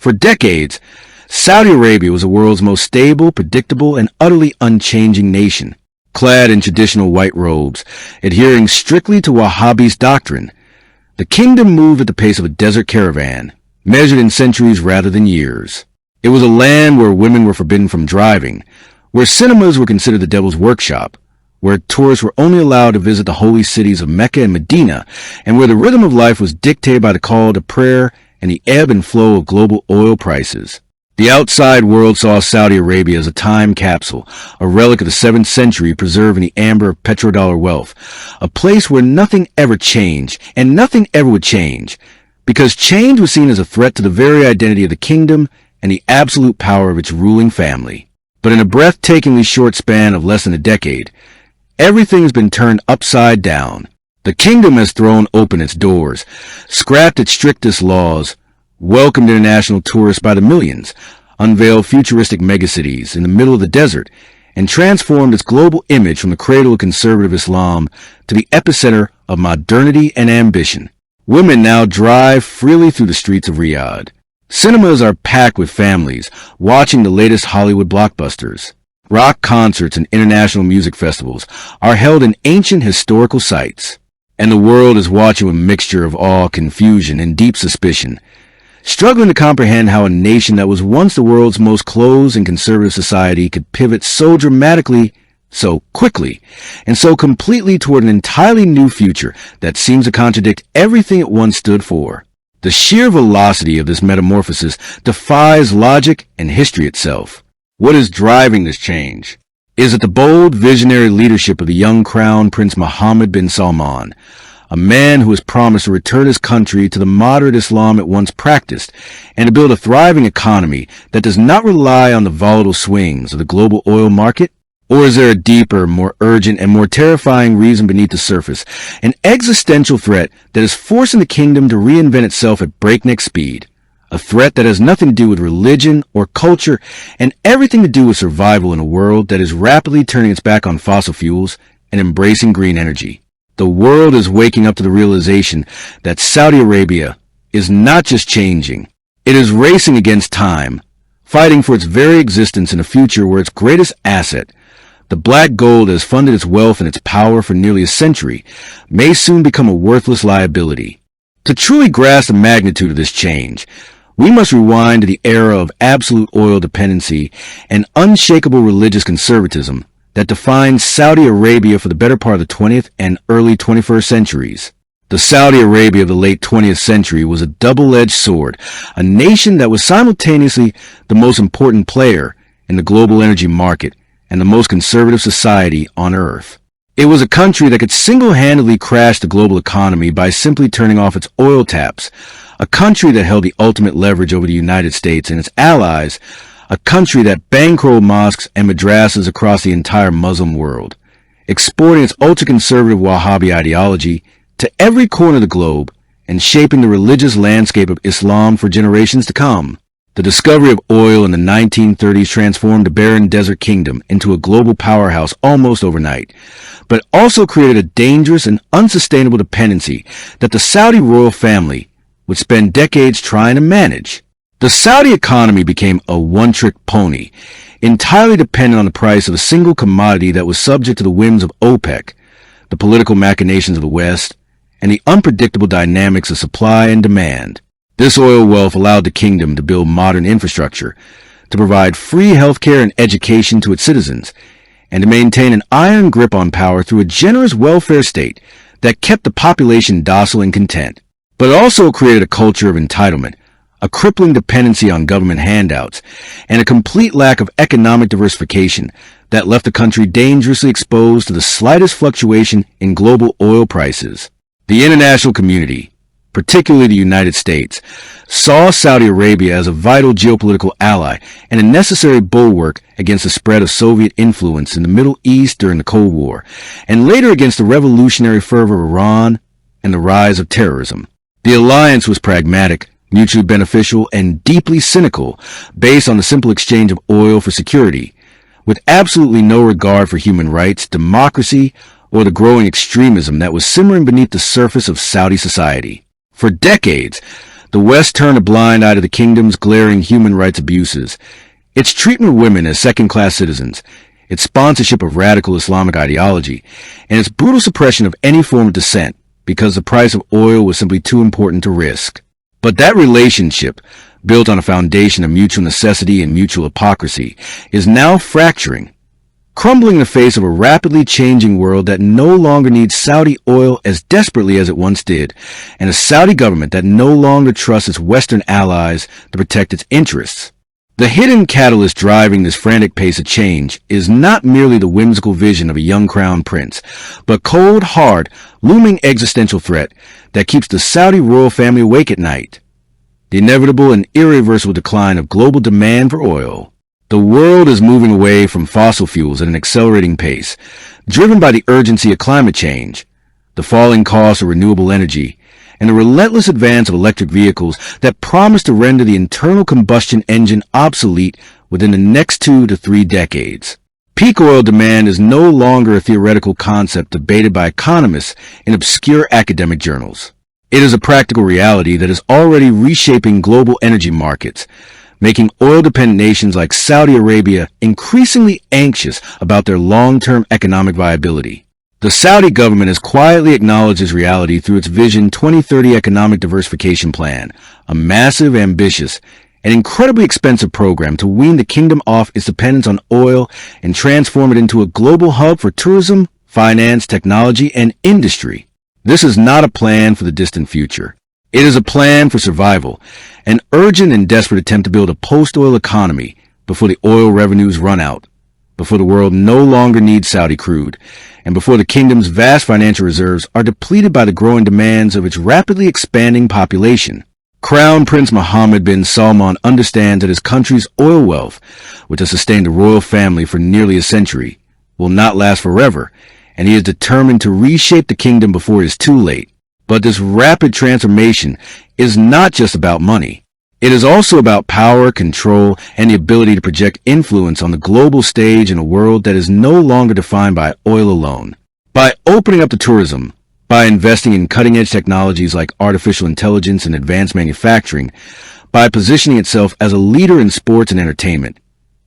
For decades, Saudi Arabia was the world's most stable, predictable, and utterly unchanging nation, clad in traditional white robes, adhering strictly to Wahhabi's doctrine. The kingdom moved at the pace of a desert caravan, measured in centuries rather than years. It was a land where women were forbidden from driving, where cinemas were considered the devil's workshop, where tourists were only allowed to visit the holy cities of Mecca and Medina, and where the rhythm of life was dictated by the call to prayer and the ebb and flow of global oil prices. The outside world saw Saudi Arabia as a time capsule, a relic of the 7th century preserved in the amber of petrodollar wealth, a place where nothing ever changed, and nothing ever would change, because change was seen as a threat to the very identity of the kingdom and the absolute power of its ruling family. But in a breathtakingly short span of less than a decade, everything has been turned upside down. The kingdom has thrown open its doors, scrapped its strictest laws, welcomed international tourists by the millions, unveiled futuristic megacities in the middle of the desert, and transformed its global image from the cradle of conservative Islam to the epicenter of modernity and ambition. Women now drive freely through the streets of Riyadh. Cinemas are packed with families watching the latest Hollywood blockbusters. Rock concerts and international music festivals are held in ancient historical sites. And the world is watching with a mixture of awe, confusion, and deep suspicion, struggling to comprehend how a nation that was once the world's most closed and conservative society could pivot so dramatically, so quickly, and so completely toward an entirely new future that seems to contradict everything it once stood for. The sheer velocity of this metamorphosis defies logic and history itself. What is driving this change? Is it the bold, visionary leadership of the young Crown Prince Mohammed bin Salman, a man who has promised to return his country to the moderate Islam it once practiced, and to build a thriving economy that does not rely on the volatile swings of the global oil market? Or is there a deeper, more urgent, and more terrifying reason beneath the surface, an existential threat that is forcing the kingdom to reinvent itself at breakneck speed? A threat that has nothing to do with religion or culture, and everything to do with survival in a world that is rapidly turning its back on fossil fuels and embracing green energy. The world is waking up to the realization that Saudi Arabia is not just changing. It is racing against time, fighting for its very existence in a future where its greatest asset, the black gold that has funded its wealth and its power for nearly a century, may soon become a worthless liability. To truly grasp the magnitude of this change, we must rewind to the era of absolute oil dependency and unshakable religious conservatism that defined Saudi Arabia for the better part of the 20th and early 21st centuries. The Saudi Arabia of the late 20th century was a double-edged sword, a nation that was simultaneously the most important player in the global energy market and the most conservative society on earth. It was a country that could single-handedly crash the global economy by simply turning off its oil taps, a country that held the ultimate leverage over the United States and its allies, a country that bankrolled mosques and madrasas across the entire Muslim world, exporting its ultra-conservative Wahhabi ideology to every corner of the globe and shaping the religious landscape of Islam for generations to come. The discovery of oil in the 1930s transformed the barren desert kingdom into a global powerhouse almost overnight, but also created a dangerous and unsustainable dependency that the Saudi royal family would spend decades trying to manage. The Saudi economy became a one-trick pony, entirely dependent on the price of a single commodity that was subject to the whims of OPEC, the political machinations of the West, and the unpredictable dynamics of supply and demand. This oil wealth allowed the kingdom to build modern infrastructure, to provide free healthcare and education to its citizens, and to maintain an iron grip on power through a generous welfare state that kept the population docile and content. But it also created a culture of entitlement, a crippling dependency on government handouts, and a complete lack of economic diversification that left the country dangerously exposed to the slightest fluctuation in global oil prices. The international community, particularly the United States, saw Saudi Arabia as a vital geopolitical ally and a necessary bulwark against the spread of Soviet influence in the Middle East during the Cold War, and later against the revolutionary fervor of Iran and the rise of terrorism. The alliance was pragmatic, mutually beneficial, and deeply cynical, based on the simple exchange of oil for security, with absolutely no regard for human rights, democracy, or the growing extremism that was simmering beneath the surface of Saudi society. For decades, The West turned a blind eye to the kingdom's glaring human rights abuses, its treatment of women as second-class citizens, its sponsorship of radical Islamic ideology, and its brutal suppression of any form of dissent because the price of oil was simply too important to risk. But that relationship, built on a foundation of mutual necessity and mutual hypocrisy, is now fracturing, crumbling in the face of a rapidly changing world that no longer needs Saudi oil as desperately as it once did, and a Saudi government that no longer trusts its Western allies to protect its interests. The hidden catalyst driving this frantic pace of change is not merely the whimsical vision of a young crown prince, but cold, hard, looming existential threat that keeps the Saudi royal family awake at night. The inevitable and irreversible decline of global demand for oil. The world is moving away from fossil fuels at an accelerating pace, driven by the urgency of climate change, the falling cost of renewable energy, and the relentless advance of electric vehicles that promise to render the internal combustion engine obsolete within the next 2 to 3 decades. Peak oil demand is no longer a theoretical concept debated by economists in obscure academic journals. It is a practical reality that is already reshaping global energy markets, making oil-dependent nations like Saudi Arabia increasingly anxious about their long-term economic viability. The Saudi government has quietly acknowledged this reality through its Vision 2030 Economic Diversification Plan, a massive, ambitious, and incredibly expensive program to wean the kingdom off its dependence on oil and transform it into a global hub for tourism, finance, technology, and industry. This is not a plan for the distant future. It is a plan for survival, an urgent and desperate attempt to build a post-oil economy before the oil revenues run out, before the world no longer needs Saudi crude, and before the kingdom's vast financial reserves are depleted by the growing demands of its rapidly expanding population. Crown Prince Mohammed bin Salman understands that his country's oil wealth, which has sustained the royal family for nearly a century, will not last forever, and he is determined to reshape the kingdom before it is too late. But this rapid transformation is not just about money. It is also about power, control, and the ability to project influence on the global stage in a world that is no longer defined by oil alone. By opening up to tourism, by investing in cutting-edge technologies like artificial intelligence and advanced manufacturing, by positioning itself as a leader in sports and entertainment,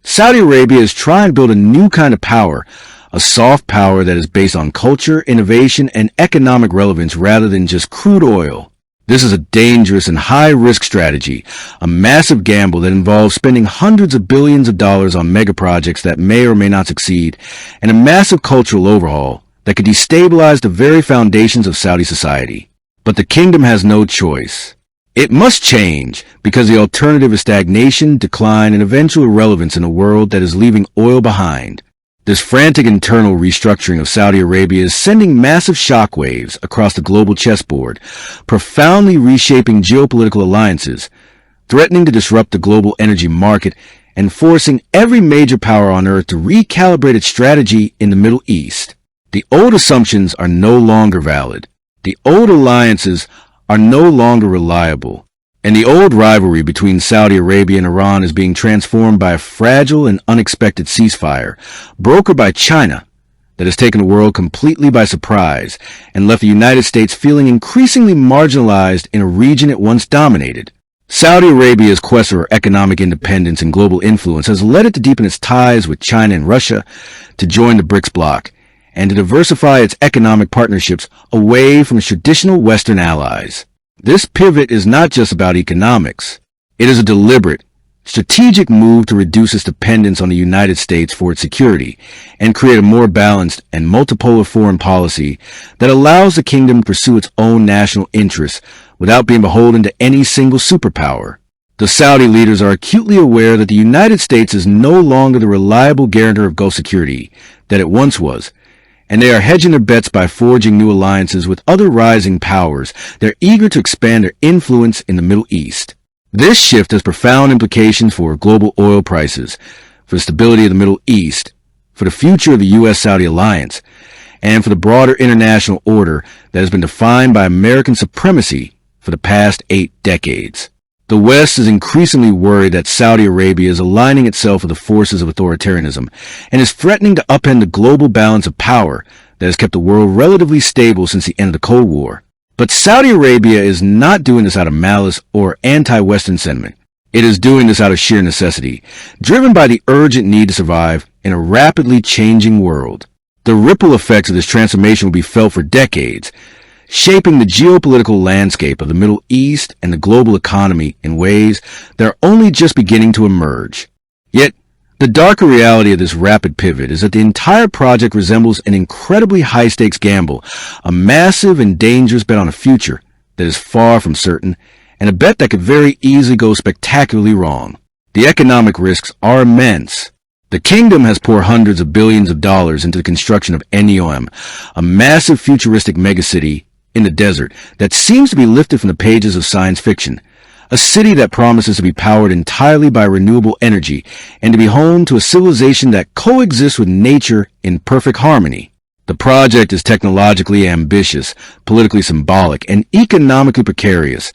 Saudi Arabia is trying to build a new kind of power, a soft power that is based on culture, innovation, and economic relevance rather than just crude oil. This is a dangerous and high-risk strategy, a massive gamble that involves spending hundreds of billions of dollars on mega projects that may or may not succeed, and a massive cultural overhaul that could destabilize the very foundations of Saudi society. But the kingdom has no choice. It must change because the alternative is stagnation, decline, and eventual irrelevance in a world that is leaving oil behind. This frantic internal restructuring of Saudi Arabia is sending massive shockwaves across the global chessboard, profoundly reshaping geopolitical alliances, threatening to disrupt the global energy market, and forcing every major power on earth to recalibrate its strategy in the Middle East. The old assumptions are no longer valid. The old alliances are no longer reliable. And the old rivalry between Saudi Arabia and Iran is being transformed by a fragile and unexpected ceasefire, brokered by China, that has taken the world completely by surprise and left the United States feeling increasingly marginalized in a region it once dominated. Saudi Arabia's quest for economic independence and global influence has led it to deepen its ties with China and Russia, to join the BRICS bloc, and to diversify its economic partnerships away from its traditional Western allies. This pivot is not just about economics. It is a deliberate, strategic move to reduce its dependence on the United States for its security and create a more balanced and multipolar foreign policy that allows the kingdom to pursue its own national interests without being beholden to any single superpower. The Saudi leaders are acutely aware that the United States is no longer the reliable guarantor of Gulf security that it once was, and they are hedging their bets by forging new alliances with other rising powers. They're eager to expand their influence in the Middle East. This shift has profound implications for global oil prices, for the stability of the Middle East, for the future of the U.S.-Saudi alliance, and for the broader international order that has been defined by American supremacy for the past 8 decades. The West is increasingly worried that Saudi Arabia is aligning itself with the forces of authoritarianism and is threatening to upend the global balance of power that has kept the world relatively stable since the end of the Cold War. But Saudi Arabia is not doing this out of malice or anti-Western sentiment. It is doing this out of sheer necessity, driven by the urgent need to survive in a rapidly changing world. The ripple effects of this transformation will be felt for decades, shaping the geopolitical landscape of the Middle East and the global economy in ways that are only just beginning to emerge. Yet, the darker reality of this rapid pivot is that the entire project resembles an incredibly high-stakes gamble, a massive and dangerous bet on a future that is far from certain, and a bet that could very easily go spectacularly wrong. The economic risks are immense. The kingdom has poured hundreds of billions of dollars into the construction of NEOM, a massive futuristic megacity in the desert that seems to be lifted from the pages of science fiction. A city that promises to be powered entirely by renewable energy and to be home to a civilization that coexists with nature in perfect harmony. The project is technologically ambitious, politically symbolic, and economically precarious,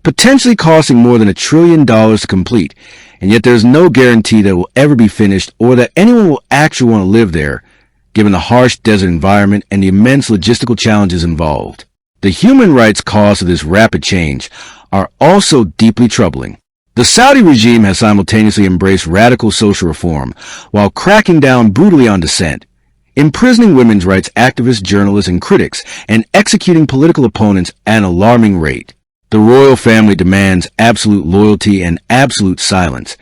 potentially costing more than $1 trillion to complete, and yet there's no guarantee that it will ever be finished or that anyone will actually want to live there, given the harsh desert environment and the immense logistical challenges involved. The human rights costs of this rapid change are also deeply troubling. The Saudi regime has simultaneously embraced radical social reform while cracking down brutally on dissent, imprisoning women's rights activists, journalists, and critics, and executing political opponents at an alarming rate. The royal family demands absolute loyalty and absolute silence,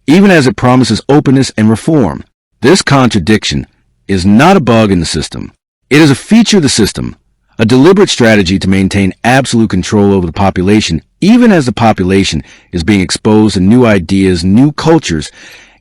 even as it promises openness and reform. This contradiction is not a bug in the system. It is a feature of the system, a deliberate strategy to maintain absolute control over the population, even as the population is being exposed to new ideas, new cultures,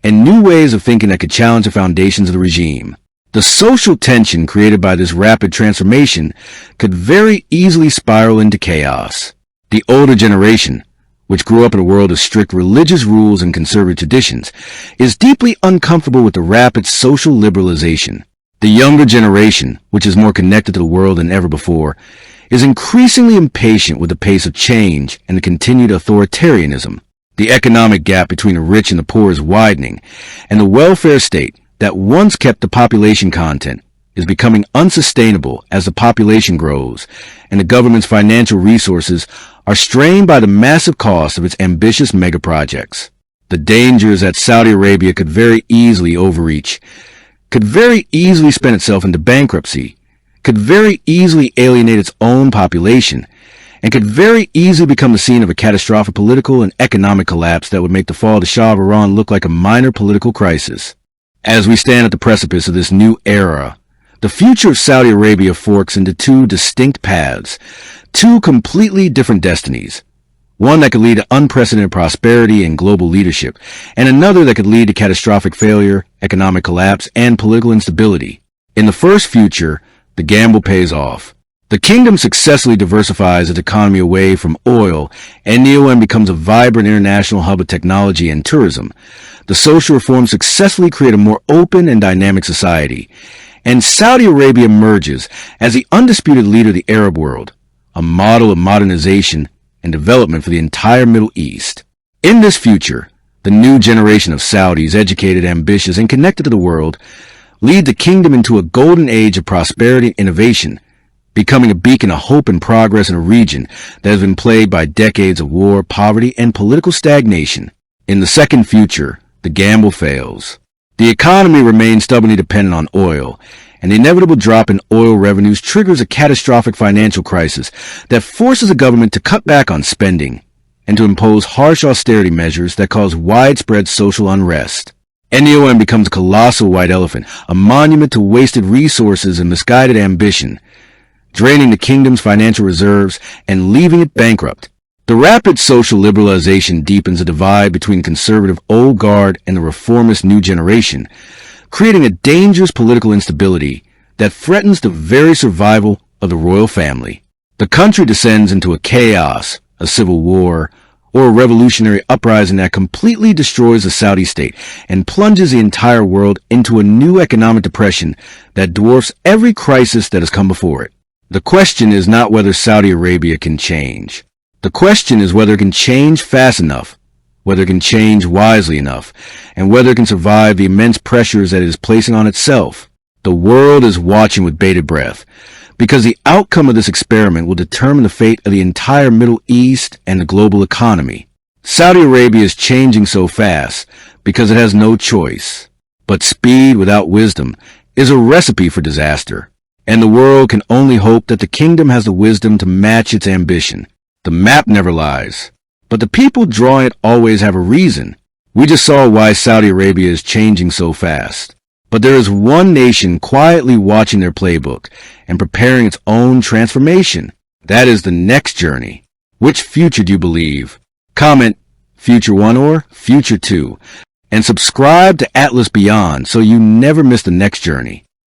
and new ways of thinking that could challenge the foundations of the regime. The social tension created by this rapid transformation could very easily spiral into chaos. The older generation, which grew up in a world of strict religious rules and conservative traditions, is deeply uncomfortable with the rapid social liberalization. The younger generation, which is more connected to the world than ever before, is increasingly impatient with the pace of change and the continued authoritarianism. The economic gap between the rich and the poor is widening, and the welfare state that once kept the population content is becoming unsustainable as the population grows, and the government's financial resources are strained by the massive cost of its ambitious mega projects. The danger is that Saudi Arabia could very easily overreach, could very easily spin itself into bankruptcy, could very easily alienate its own population, and could very easily become the scene of a catastrophic political and economic collapse that would make the fall of the Shah of Iran look like a minor political crisis. As we stand at the precipice of this new era, the future of Saudi Arabia forks into two distinct paths, two completely different destinies. One that could lead to unprecedented prosperity and global leadership, and another that could lead to catastrophic failure, economic collapse, and political instability. In the first future, the gamble pays off. The kingdom successfully diversifies its economy away from oil, and NEOM becomes a vibrant international hub of technology and tourism. The social reforms successfully create a more open and dynamic society, and Saudi Arabia emerges as the undisputed leader of the Arab world, a model of modernization and development for the entire Middle East. In this future, the new generation of Saudis, educated, ambitious, and connected to the world, lead the kingdom into a golden age of prosperity and innovation, becoming a beacon of hope and progress in a region that has been plagued by decades of war, poverty, and political stagnation. In the second future, the gamble fails. The economy remains stubbornly dependent on oil, and the inevitable drop in oil revenues triggers a catastrophic financial crisis that forces the government to cut back on spending and to impose harsh austerity measures that cause widespread social unrest. NEOM becomes a colossal white elephant, a monument to wasted resources and misguided ambition, draining the kingdom's financial reserves and leaving it bankrupt. The rapid social liberalization deepens the divide between conservative old guard and the reformist new generation, creating a dangerous political instability that threatens the very survival of the royal family. The country descends into a chaos, a civil war, or a revolutionary uprising that completely destroys the Saudi state and plunges the entire world into a new economic depression that dwarfs every crisis that has come before it. The question is not whether Saudi Arabia can change. The question is whether it can change fast enough, whether it can change wisely enough, and whether it can survive the immense pressures that it is placing on itself. The world is watching with bated breath, because the outcome of this experiment will determine the fate of the entire Middle East and the global economy. Saudi Arabia is changing so fast because it has no choice. But speed without wisdom is a recipe for disaster, and the world can only hope that the kingdom has the wisdom to match its ambition. The map never lies, but the people drawing it always have a reason. We just saw why Saudi Arabia is changing so fast. But there is one nation quietly watching their playbook and preparing its own transformation. That is the next journey. Which future do you believe? Comment Future 1 or Future 2. And subscribe to Atlas Beyond so you never miss the next journey.